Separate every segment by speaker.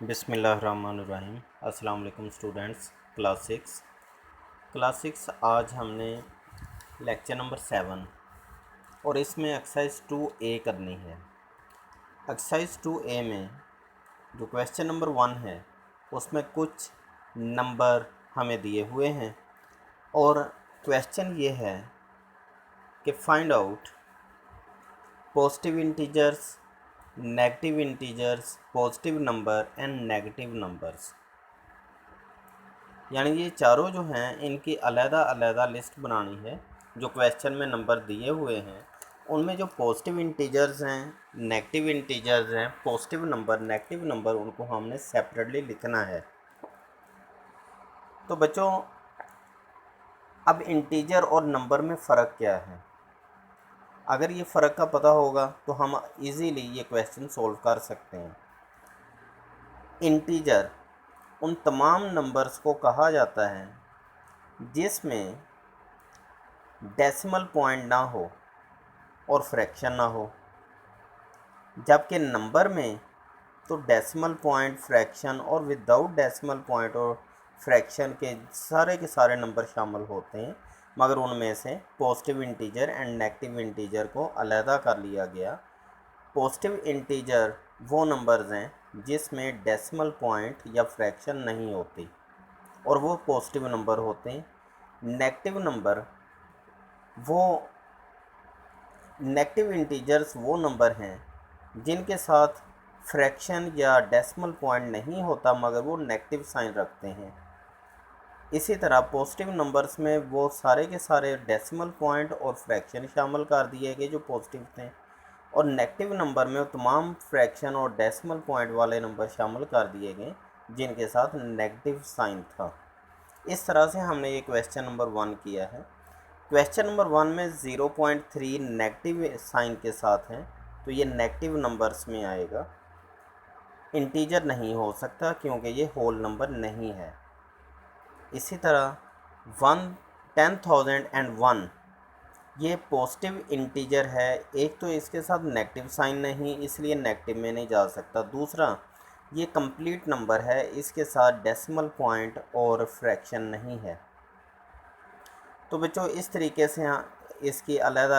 Speaker 1: बिस्मिल्लाहिर्रहमानिर्रहीम। अस्सलाम वालेकुम स्टूडेंट्स। क्लास सिक्स आज हमने लेक्चर नंबर 7 और इसमें एक्सरसाइज 2A करनी है। एक्सरसाइज 2A में जो क्वेश्चन नंबर 1 है उसमें कुछ नंबर हमें दिए हुए हैं और क्वेश्चन ये है कि find out positive integers, negative integers, positive number and negative numbers. यानी ये चारों जो हैं इनकी अलग अलग लिस्ट बनानी है। जो क्वेश्चन में नंबर दिए हुए हैं उनमें जो पॉजिटिव इंटीजर्स हैं, नेगेटिव इंटीजर्स हैं, पॉजिटिव नंबर, नेगेटिव नंबर, उनको हमने सेपरेटली लिखना है। तो बच्चों अब इंटीजर और नंबर में फ़र्क क्या है? अगर ये फ़र्क का पता होगा तो हम इजीली ये क्वेश्चन सॉल्व कर सकते हैं। इंटीजर उन तमाम नंबर्स को कहा जाता है जिसमें डेसिमल पॉइंट ना हो और फ्रैक्शन ना हो, जबकि नंबर में तो डेसिमल पॉइंट, फ्रैक्शन और विदाउट डेसिमल पॉइंट और फ्रैक्शन के सारे नंबर शामिल होते हैं, मगर उनमें से positive integer and negative integer को अलहदा कर लिया गया। पॉजिटिव इंटीजर वो नंबर्स हैं जिसमें डेसिमल पॉइंट या फ्रैक्शन नहीं होती और वो पॉजिटिव नंबर होते हैं। नेगेटिव इंटीजर्स वो नंबर हैं जिनके साथ फ्रैक्शन या डेसिमल पॉइंट नहीं होता मगर वो नेगेटिव साइन रखते हैं। इसी तरह पॉजिटिव नंबर्स में वो सारे के सारे डेसिमल पॉइंट और फ्रैक्शन शामिल कर दिए गए जो पॉजिटिव थे, और नेगेटिव नंबर में तमाम फ्रैक्शन और डेसिमल पॉइंट वाले नंबर शामिल कर दिए गए जिनके साथ नेगेटिव साइन था। इस तरह से हमने ये क्वेश्चन नंबर 1 किया है। क्वेश्चन नंबर 1 में 0.3 नेगेटिव साइन के साथ हैं, तो ये नेगेटिव नंबर्स में आएगा। इंटीजर नहीं हो सकता क्योंकि ये होल नंबर नहीं है। इसी तरह 10,001 ये पॉजिटिव इंटीजर है। एक तो इसके साथ नेगेटिव साइन नहीं, इसलिए नेगेटिव में नहीं जा सकता। दूसरा, ये कंप्लीट नंबर है, इसके साथ डेसिमल पॉइंट और फ्रैक्शन नहीं है। तो बच्चों इस तरीके से इसकी अलग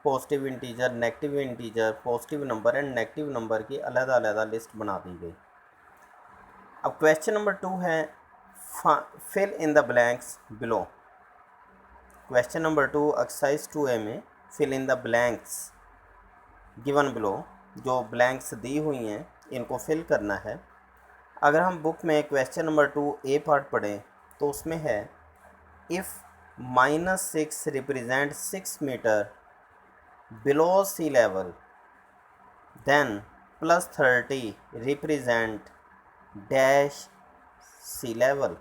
Speaker 1: positive integer, negative integer, positive number and negative number की अलग लिस्ट बना दी गई। अब क्वेश्चन नंबर 2 है fill in the blanks below. Question number 2 exercise 2A में fill in the blanks given below, जो ब्लैंक्स दी हुई हैं इनको फिल करना है। अगर हम बुक में क्वेश्चन नंबर 2A पार्ट पढ़ें तो उसमें है if -6 represent 6 metre below sea level then +30 represent dash sea level.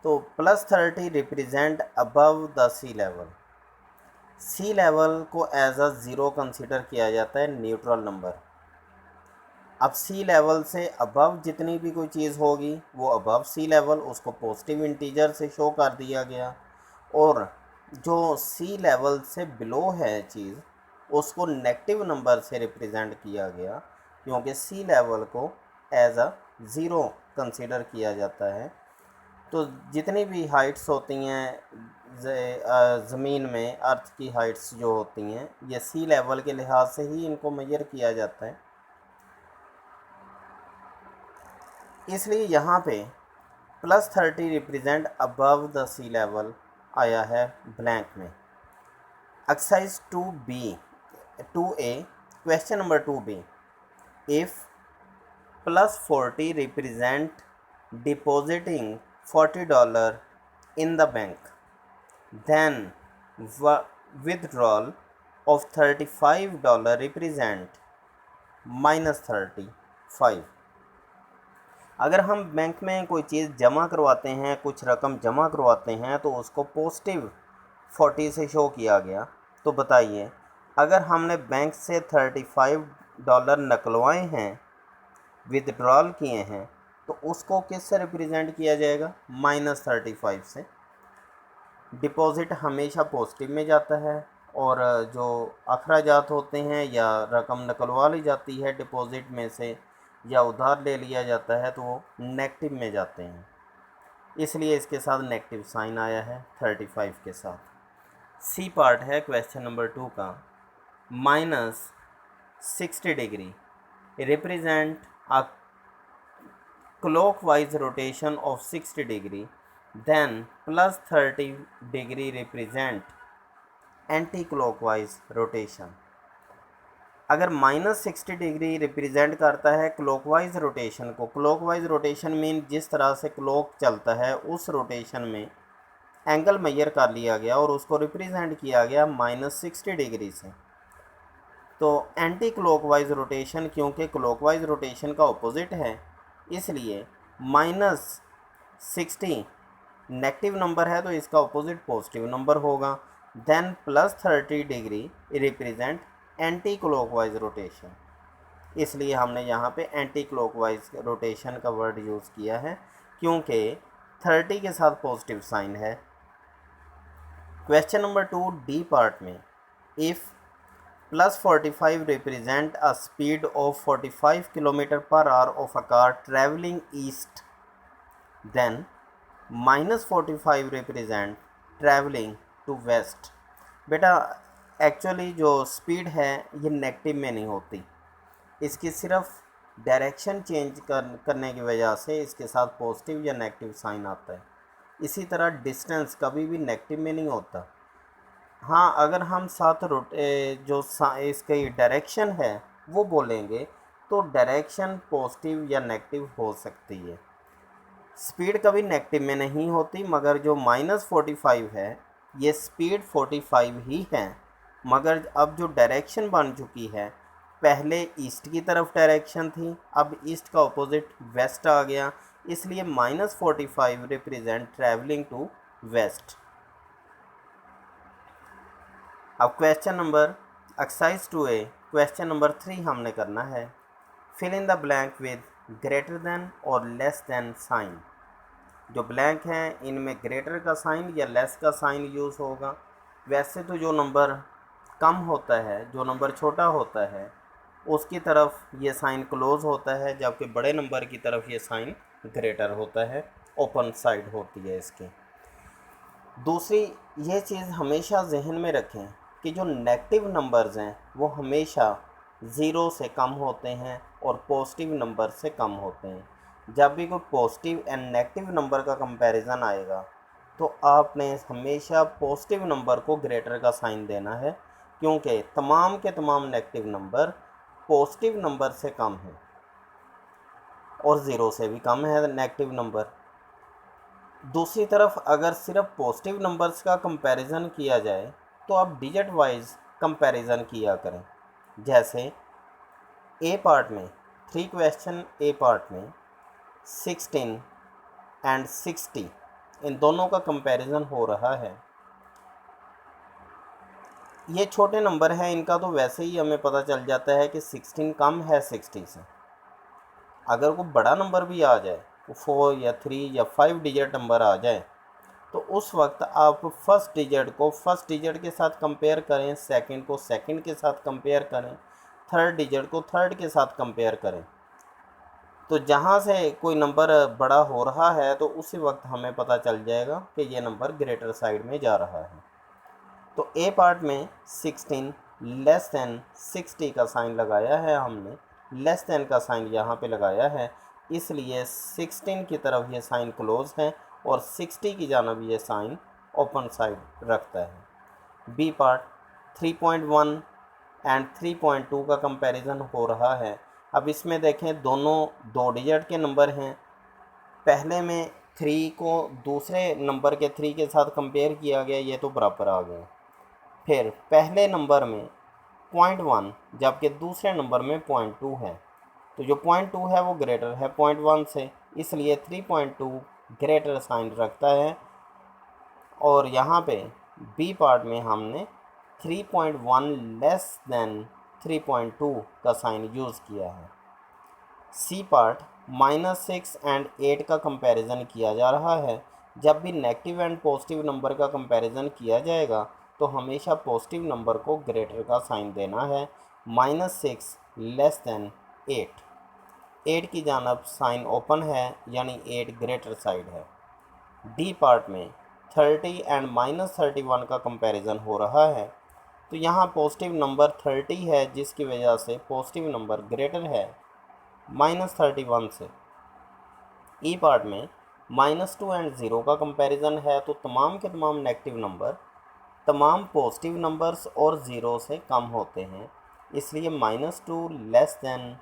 Speaker 1: तो +30 represent above the sea level. Sea level को एज अ ज़ीरो कंसिडर किया जाता है, न्यूट्रल नंबर। अब सी लेवल से अबव जितनी भी कोई चीज़ होगी वो अबव सी लेवल, उसको पॉजिटिव इंटीजर से शो कर दिया गया, और जो सी लेवल से बिलो है चीज़ उसको नेगेटिव नंबर से रिप्रेजेंट किया गया क्योंकि सी लेवल को एज अ ज़ीरो कंसिडर किया जाता है। तो जितनी भी हाइट्स होती हैं ज़मीन में, अर्थ की हाइट्स जो होती हैं, ये सी लेवल के लिहाज से ही इनको मेजर किया जाता है। इसलिए यहाँ पे +30 represent above the sea level आया है ब्लैंक में। Exercise 2A question number 2B, if +40 represent depositing $40 in the bank, then withdrawal of $35 represent -35। अगर हम बैंक में कोई चीज़ जमा करवाते हैं, कुछ रकम जमा करवाते हैं, तो उसको पॉजिटिव 40 से शो किया गया। तो बताइए अगर हमने बैंक से $35 निकलवाए हैं, विदड्रॉल किए हैं, तो उसको किससे रिप्रेजेंट किया जाएगा? -35 से। डिपॉज़िट हमेशा पॉजिटिव में जाता है और जो अखराजात होते हैं या रकम निकलवा ली जाती है डिपॉज़िट में से या उधार ले लिया जाता है तो वो नेगेटिव में जाते हैं, इसलिए इसके साथ नेगेटिव साइन आया है 35 के साथ। सी पार्ट है क्वेश्चन नंबर 2 का, -60 degree represent a clockwise rotation of 60 degree, then +30 degree represent anti-clockwise rotation। अगर -60 डिग्री रिप्रेजेंट करता है क्लॉकवाइज रोटेशन को, क्लॉकवाइज रोटेशन मीन जिस तरह से क्लॉक चलता है उस रोटेशन में एंगल मेजर कर लिया गया और उसको रिप्रेजेंट किया गया -60 डिग्री से, तो एंटी क्लॉकवाइज रोटेशन क्योंकि क्लॉकवाइज रोटेशन का ऑपोजिट है, इसलिए -60 नेगेटिव नंबर है तो इसका ऑपोजिट पॉजिटिव नंबर होगा। Then +30 degree represent anti clockwise rotation, इसलिए हमने यहाँ पे एंटी क्लॉकवाइज रोटेशन का वर्ड यूज़ किया है क्योंकि 30 के साथ पॉजिटिव साइन है। क्वेश्चन नंबर 2 डी पार्ट में, if +45 represent a speed of 45 km/h of a car traveling east, then -45 represent traveling to west। बेटा एक्चुअली जो स्पीड है ये नेगेटिव में नहीं होती, इसकी सिर्फ डायरेक्शन चेंज करने की वजह से इसके साथ पॉजिटिव या नेगेटिव साइन आता है। इसी तरह डिस्टेंस कभी भी नेगेटिव में नहीं होता। हाँ, अगर हम साथ इसकी डायरेक्शन है वो बोलेंगे तो डायरेक्शन पॉजिटिव या नेगेटिव हो सकती है। स्पीड कभी नेगेटिव में नहीं होती, मगर जो -45 है ये स्पीड 45 ही है, मगर अब जो डायरेक्शन बन चुकी है, पहले ईस्ट की तरफ डायरेक्शन थी, अब ईस्ट का ऑपोजिट वेस्ट आ गया, इसलिए -45 रिप्रेजेंट ट्रैवलिंग टू वेस्ट। अब question number exercise 2A question number 3 हमने करना है, fill in the blank with greater than और लेस देन साइन। जो ब्लैंक हैं इनमें ग्रेटर का साइन या लेस का साइन यूज़ होगा। वैसे तो जो नंबर कम होता है, जो नंबर छोटा होता है उसकी तरफ ये साइन क्लोज होता है, जबकि बड़े नंबर की तरफ ये साइन ग्रेटर होता है, ओपन साइड होती है इसकी। दूसरी ये चीज़ हमेशा जहन में रखें कि जो नेगेटिव नंबर्स हैं वो हमेशा 0 से कम होते हैं और पॉजिटिव नंबर से कम होते हैं। जब भी कोई पॉजिटिव एंड नेगेटिव नंबर का कंपैरिजन आएगा तो आपने हमेशा पॉजिटिव नंबर को ग्रेटर का साइन देना है, क्योंकि तमाम के तमाम नेगेटिव नंबर पॉजिटिव नंबर से कम हैं और 0 से भी कम है नेगेटिव नंबर। दूसरी तरफ अगर सिर्फ पॉजिटिव नंबर्स का कंपैरिजन किया जाए तो आप डिजिट वाइज कंपैरिजन किया करें। जैसे ए पार्ट में 3 क्वेश्चन ए पार्ट में 16 एंड 60 इन दोनों का कंपैरिजन हो रहा है। ये छोटे नंबर हैं, इनका तो वैसे ही हमें पता चल जाता है कि 16 कम है 60 से। अगर कोई बड़ा नंबर भी आ जाए, 4 या 3 या 5 डिजिट नंबर आ जाए, तो उस वक्त आप फर्स्ट डिजिट को फर्स्ट डिजिट के साथ कंपेयर करें, सेकंड को सेकंड के साथ कंपेयर करें, थर्ड डिजिट को थर्ड के साथ कंपेयर करें। तो जहाँ से कोई नंबर बड़ा हो रहा है तो उसी वक्त हमें पता चल जाएगा कि ये नंबर ग्रेटर साइड में जा रहा है। तो ए पार्ट में 16 लेस दैन 60 का साइन लगाया है हमने, लेस दैन का साइन यहाँ पे लगाया है, इसलिए 16 की तरफ ये साइन क्लोज है और 60 की जानब ये साइन ओपन साइड रखता है। बी पार्ट 3.1 एंड 3.2 का कंपैरिजन हो रहा है। अब इसमें देखें दोनों 2 डिजिट के नंबर हैं। पहले में 3 को दूसरे नंबर के 3 के साथ कंपेयर किया गया, ये तो बराबर आ गए। फिर पहले नंबर में 0.1 जबकि दूसरे नंबर में 0.2 है, तो जो 0.2 है वो ग्रेटर है 0.1 से, इसलिए 3.2 ग्रेटर साइन रखता है। और यहाँ पे बी पार्ट में हमने 3.1 लेस दैन 3.2 का साइन यूज़ किया है। सी पार्ट -6 एंड 8 का कंपैरिजन किया जा रहा है। जब भी नेगेटिव एंड पॉजिटिव नंबर का कंपैरिजन किया जाएगा तो हमेशा पॉजिटिव नंबर को ग्रेटर का साइन देना है। -6 लेस दैन 8। 8 की जानब साइन ओपन है यानी 8 ग्रेटर साइड है। डी पार्ट में 30 एंड -31 का कंपैरिजन हो रहा है, तो यहाँ पॉजिटिव नंबर 30 है जिसकी वजह से पॉजिटिव नंबर ग्रेटर है -31 से। ई पार्ट में -2 एंड 0 का कंपैरिजन है, तो तमाम के तमाम नेगेटिव नंबर तमाम पॉजिटिव नंबर्स और ज़ीरो से कम होते हैं, इसलिए -2 लेस दैन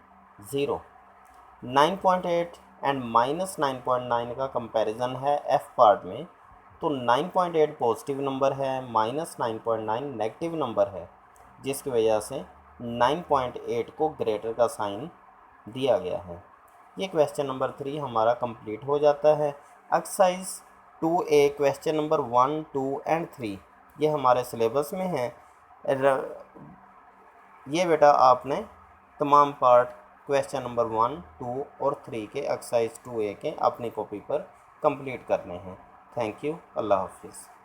Speaker 1: 0। 9.8 एंड -9.9 का कंपैरिजन है एफ पार्ट में, तो 9.8 पॉजिटिव नंबर है, -9.9 नेगेटिव नंबर है, जिसकी वजह से 9.8 को ग्रेटर का साइन दिया गया है। ये क्वेश्चन नंबर 3 हमारा कंप्लीट हो जाता है। Exercise 2A question number 1, 2 and 3 ये हमारे सिलेबस में है। ये बेटा आपने तमाम पार्ट क्वेश्चन नंबर 1, 2 और 3 के एक्सरसाइज 2A के अपनी कॉपी पर कंप्लीट करने हैं। Thank you. अल्लाह हाफिज़।